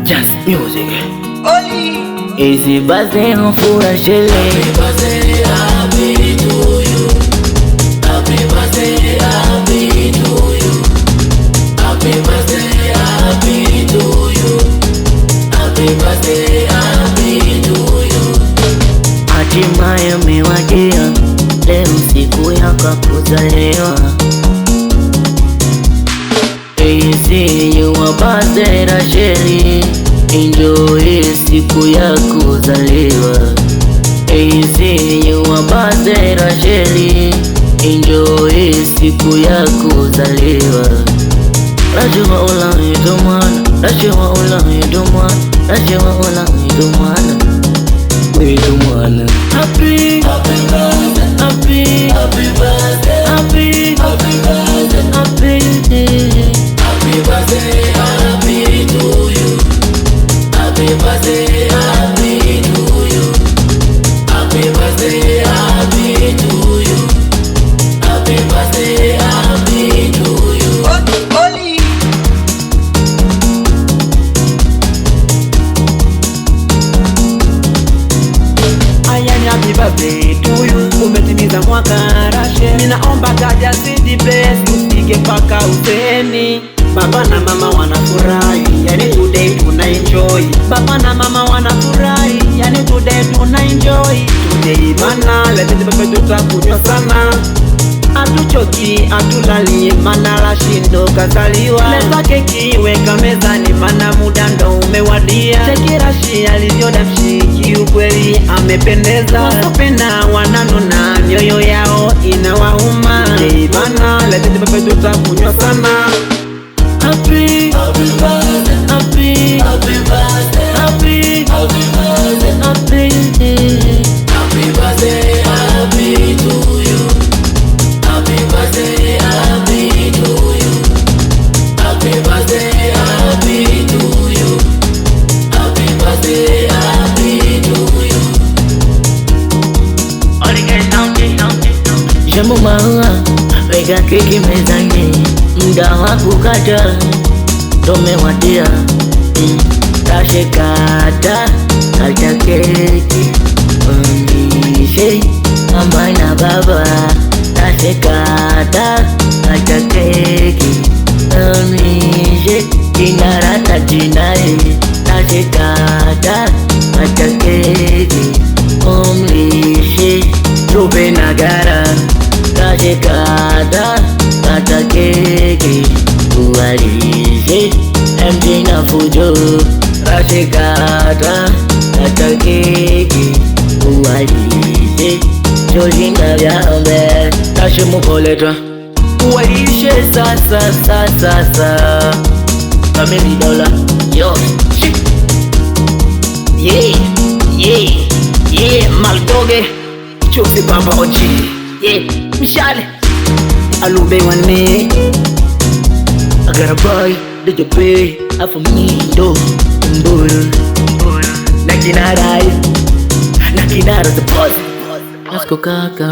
Just music. Oli. Easy bazen fura shele. Happy birthday, happy to you. Happy birthday, happy to you. Happy birthday, happy to you. Happy birthday, happy to you. Hatimaye umewadia, leo siku yako kuzaliwa. Easy you are birthday Rasheli, enjoy siku yako kuzaliwa. Easy you are birthday Rasheli, enjoy siku yako kuzaliwa. Rajwa ula idumana, rajwa ula idumana, rajwa ula idumana, idumana. Happy, Happy birthday, happy, happy birthday, happy, happy birthday, happy. happy birthday, happy to you. Happy birthday, happy to you. Happy birthday, happy to you. Happy birthday, happy to you. Oli. Aya ni happy birthday to you. Umetimiza mwaka Rasheli, ninaomba taja CD bless, usige paka useni. Baba na mama wanafurahi, yani today tuna enjoy. Baba na mama wanafurahi, yani today tuna enjoy. Today mana lete baba tutakunywa sana. Atuchoki, atulali, mana Rashindo kazaliwa. Leta keki, weka mezani, mana muda ndo umewadia. Cheki Rashi alivyoda mshiki, ukweli amependeza. Wasopenda wananuna, mioyo yao inawauma. Hey bana, leta baba tutakunywa sana. Happy, Happy birthday, happy, happy birthday, happy, happy birthday, happy. happy birthday, happy to you. Happy birthday, happy to you. Happy birthday, happy to you. Happy birthday, happy to you. Jambo maua, weka keki mezani, muda wa kukata umewadia. Rashe kata keki, onyeshe mama na baba. Rashe kata keki, onyeshe kinarata jinae. Rashe kata keki, onyeshe tupe nagara. Rashe kata keki, uwalishe MJ na Fujo. Rashe kata keki, uwalishe Joji na Vyambe. Rashe mukoleta uwalishe sasa. Family Dollar, yo shit. Yeah, Maldoge Chufi Baba Oji, yeah, Mishale Alube wane I got a boy, did you pay? I for me, do Mburu Nakinara the boss Asko kaka